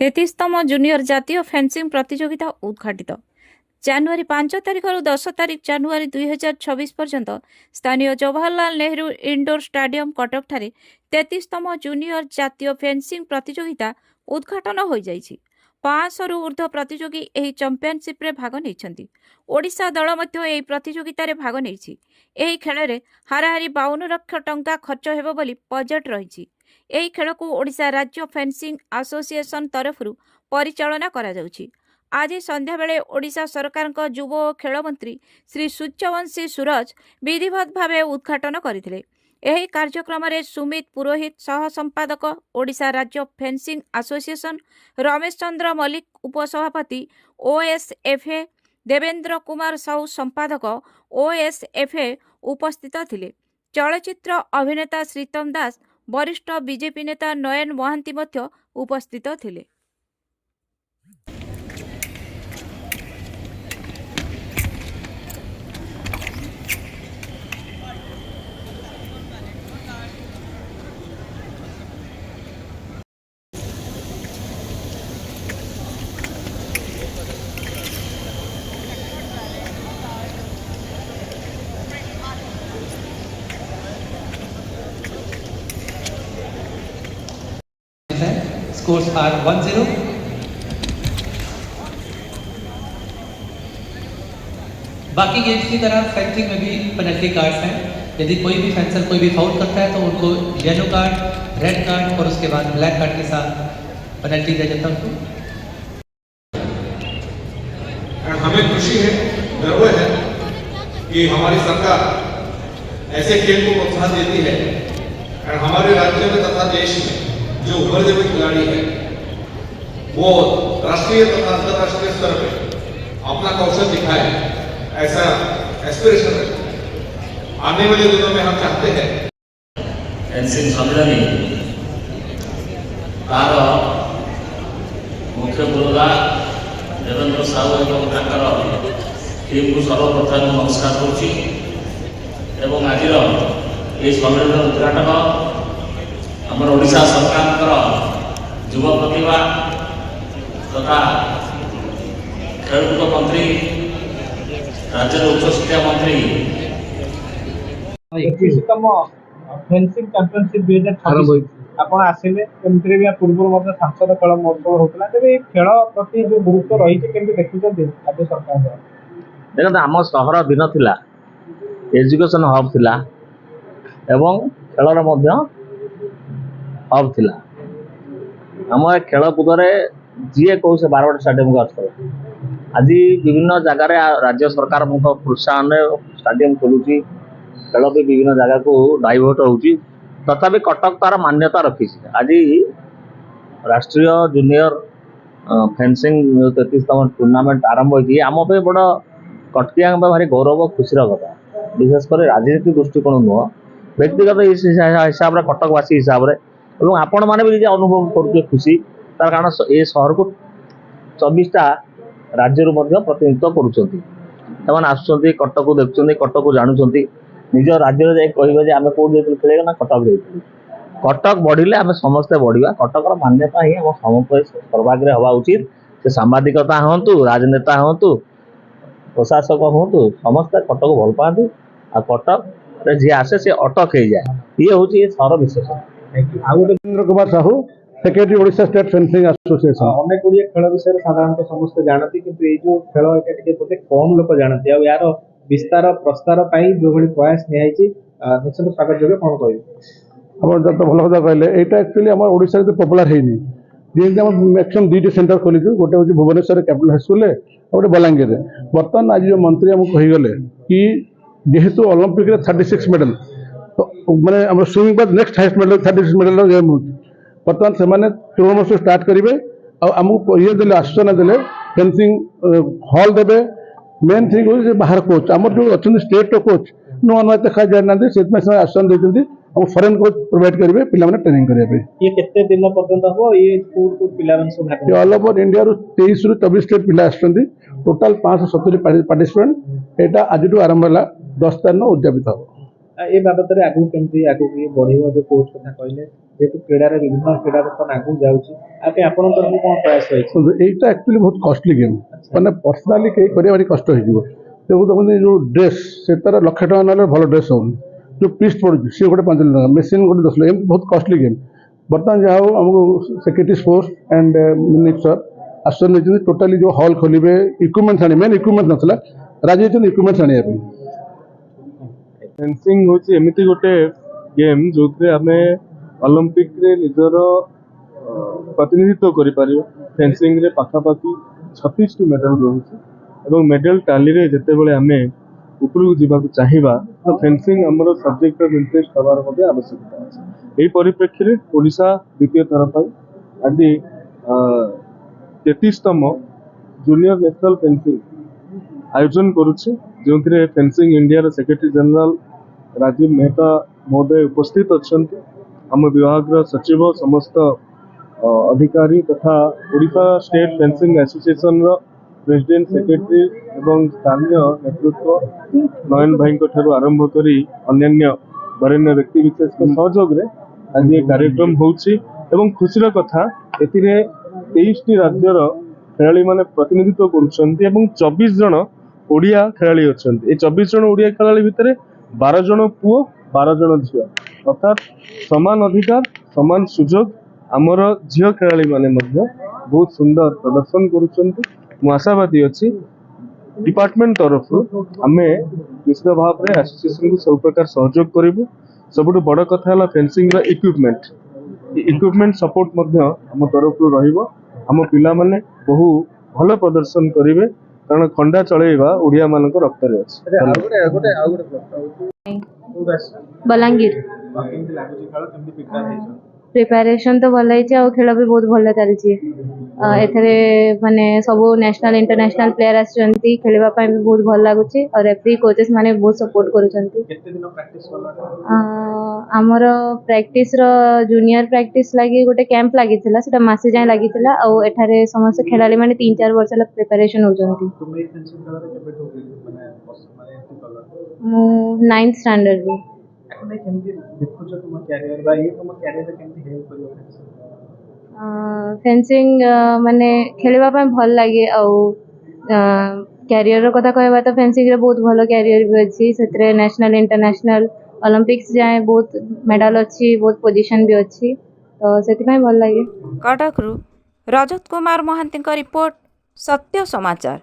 33तम junior जातीय fencing प्रतियोगिता उद्घाटित। जनवरी 5 तारिख 10 तारिख जनवरी 2026 पर्यंत स्थानीय जवाहरलाल नेहरू इंडोर स्टाडियम कटक ठारे 33तम जूनियर जातीय फेन्सिंग प्रतियोगिता उद्घाटन हो जाइछि। 500 रु ऊर्ध्व प्रतियोगी एही चैंपियनशिप रे भाग नहीं। ओडिशा दल मध्य एही प्रतियोगिता रे भाग नहीं। एही खेल रे हाराहारी 52 लाख टंका खर्च हेबो बोली बजेट रहिछि। एही खेल को ओडिशा राज्य फेन्सिंग एसोसिएशन तरफरु परिचालना करा जाउछि। आज संध्या बेले ओडिशा सरकार युव और खेल मंत्री श्री सूर्यवंशी सूरज विधिवत भावे उद्घाटन करथिले। एही कार्यक्रम रे सुमित पुरोहित सह संपादक ओडिशा राज्य फेन्सिंग एसोसिएशन, रमेश चंद्र मल्लिक उपसभापति ओएसएफए, देवेंद्र कुमार साहू संपादक ओएसएफए उपस्थित थिले। चलचित्र अभिनेता श्रीतम दास, वरिष्ठ बीजेपी नेता नयन महांती मध्य उपस्थित थिले। Scores are 1-0. बाकी गेम्स की तरह फेंसिंग में भी पेनल्टी कार्ड्स हैं। यदि कोई भी फेंसर कोई भी फाउल करता है तो उनको येलो कार्ड, रेड कार्ड और उसके बाद ब्लैक कार्ड के साथ पेनल्टी दिया जाता है उनको। हमें खुशी है, गर्व है कि हमारी सरकार ऐसे खेल को प्रोत्साहन देती है और हमारे राज्य में तथा देश में जो उभरते हुए खिलाड़ी है वो राष्ट्रीय तथा अंतर्राष्ट्रीय स्तर पर अपना कौशल दिखाए, ऐसा एस्पिरेशन है। आने वाले दिनों में हम चाहते हैं फेन्सिंग सम्मेलन तार मुख्य पुरोधा देवेंद्र साहू और टीम को सर्वप्रथम नमस्कार करुँच। आज ये सम्मेलन उद्घाटन आमर ओडिशा सरकार युवा प्रतिभा तथा खेलकूद मंत्री, राज्य उच्च शिक्षा मंत्री 21तम फेन्सिंग चैंपियनशिप 2026 आपण आसिले केमती भी पूर्व सांसद खेल महोत्सव होता तेज खेल प्रति जो गुरुत्व रही केमती देखुं राज्य सरकार देखते आम सहर दिन थिला एजुकेशन हब थिला एवं खेलर हब थिला। आम खेलकूद जी कौ से 12 स्टाडियम को आस आज विभिन्न जगार राज्य सरकार प्रोत्साहन स्टाडियम खोलुची, खेल भी विभिन्न जगह को डाइवर्ट होची। तथापि कटक तार मान्यता रखी। आज राष्ट्रीय जूनियर फेन्सिंग 33तम टूर्नामेंट आरंभ होती आम पे बड़ कटकिया भारी गौरव खुशी कथा। विशेषकर राजनीति दृष्टिकोण नुह, व्यक्तिगत हिसाब से कटकवासी हिसाब से और आपण मैंने भी अनुभव करुचे खुशी तार कारण ये सहर को 24टा राज्य प्रतिनिधित्व करुँच। आसुँच कटक को देखुं, कटक को जानुंट, निज राज्य में कहे आम कौट खेल ना कटक जाइए। कटक बढ़िले आम समस्ते बढ़ा। कटकर मान्यता ही आम समस्त सर्वाग्रे हवा उचित। से सांबादिकता हूँ, राजनेता हूँ, प्रशासक हूँ, समस्ते कटक को भल पाती। आ कटक जी आसे से अटक हो जाए, ये हूँ सहर विशेष। Devendra Kumar Sahu, secretary Odisha state fencing association. अनेक गुड़िए खेल विषय साधारणतः समस्ते जानती किंतु ये जो खेल ये बोधे कम लोक जानती आ यार विस्तार प्रस्तार जो भाई प्रयास निश्चित स्वागत योग्य कौन कह तो भल कथा कहले। यहाँ एक्चुअली आम ओडिशा पपुलार है जी मैक्सिमम 2टी सेंटर खोली गोटे हूँ भुवनेश्वर कैपिटल हाईस्कूल गोटे बलांगीर। बर्तमान आज जो मंत्री आमको कहीगले कि जेहेतु ओलंपिक 36 मेडल तो मैंने स्विमिंग बाद next highest medal 36 medal game हो बर्तमान से तृणमूल से स्टार्ट करेंगे आमको ये देले आश्वासन देले फेन्सिंग हॉल देवे। मेन थिंग हो बाहर कोच आम जो अच्छा स्टेट कोच नुआ नुआ देखा जाना से आश्वासन देते हम फरेन कोच प्रोवाइड करेंगे पिला ट्रेनिंग करने। ये केते दिन पर्यंत हम ये कोड कोड पिला सब ऑल ओवर इंडिया 23 रु 24 स्टेट पिला आसुँच। टोटाल 570 पार्टिसिपेंट यहाँ आज आरंभ है 10 तारिख उद्यापित हम। ए बाबद आगू केमती आगू बढ़िया जो कोच कथा कहले जेहेतु क्रीडार विभिन्न क्रीडा बर्तमान आगू जाऊँगी आपन तरफ कौन प्रयास रही एटा एक्चुअली बहुत कॉस्टली गेम माने पर्सनाली कहीं करिया भारी कष्ट हो देखो जो ड्रेस से तार लक्ष टका ना भल ड्रेस हो जो पीस पड़ू सी गोटे 5 लाख मेसीन गोटे 10 लाख एम बहुत कॉस्टली गेम बर्तमान जहाँ हो आमको सेक्रेटरी स्पोर्ट्स एंड मिनिस्टर आश्चर्य नहीं टोटाली जो हॉल खोलिए इक्विपमेंट्स आने मेन इक्विपमेंट नाला राजी होती इक्विपमेंट्स आने फेंसिंग हूँ एमती गोटे गेम जो आम ओलंपिक रे निजर प्रतिनिधित्व कर फेंसिंग रे पाखापाखि 36 मेडल रोचे मेडल टाली रे जिते बड़े आम उपरକୁ ଯିବାକୁ ଚାହିଁବା तो फेंसिंग आमर सब्जेक्ट ऑफ इंटरेस्ट हबार आवश्यकता अच्छे यही परिप्रेक्षी ओडिशा द्वितीय थर पर आज 33तम जूनियर नेशनल फेंसिंग आयोजन करुचे जो fencing India secretary general Rajiv Mehta महोदय उपस्थित अच्छा आम विभाग सचिव समस्त अधिकारी तथा Odisha state fencing association president secretary एवं स्थानीय नेतृत्व नयन भाई आरंभ कर अन्य वरेण्य व्यक्ति विशेष सहयोग में आज ये कार्यक्रम होउछि एवं खुशीर कथा एथिरे 23टी राज्यर खेलाड़ी माने प्रतिनिधित्व करुछन्ति एवं 24 जन ओडिया खेलाड़ी अछन्ति ए 24 जन ओडिया खेलाड़ी भितरे 12 जन पुओ 12 जन झियो अर्थात समान अधिकार समान सुजोग आमर झियो खेलाड़ी माने मध्य बहुत सुंदर प्रदर्शन करुछन्ति मु आशावादी अच्छी डिपार्टमेंट तरफ आम निश्चित भाव में एसोसिएशन को सब प्रकार सहयोग करूँ सबुठ बड़ कथा फेंसिंग इक्विपमेंट सपोर्ट आम तरफ आम पिला माने बहु भल प्रदर्शन करेंगे कारण खंडा चलेगा ओडिया मान रक्त बलांगीर प्रिपेरेशन तो भल है खेल भी बहुत भल चलती माने सबू नेशनल इंटरनेशनल प्लेयर आसुचंती खेलवाई भी बहुत भल लगुच और रेफरी कोचेस माने बहुत सपोर्ट आमर प्रैक्टिस जूनियर प्रैक्टिस लगी गोटे कैंप लगी से मासे जाए लगी एठारे समस्त खेलाड़ी माने 3-4 वर्ष प्रिपेरेशन होचंती मु 9th स्टैंडर्ड रू फेंसिंग माने खेलवा भल लगे कैरियर कथा कहबा तो फेंसिंग रे बहुत भल कैरियर भी अच्छी से नेशनल इंटरनेशनल ओलंपिक्स जाए बहुत मेडल अच्छी बहुत पोजीशन भी अच्छी तो से भल लगे। कटक रु रजत कुमार महांती रिपोर्ट सत्य समाचार।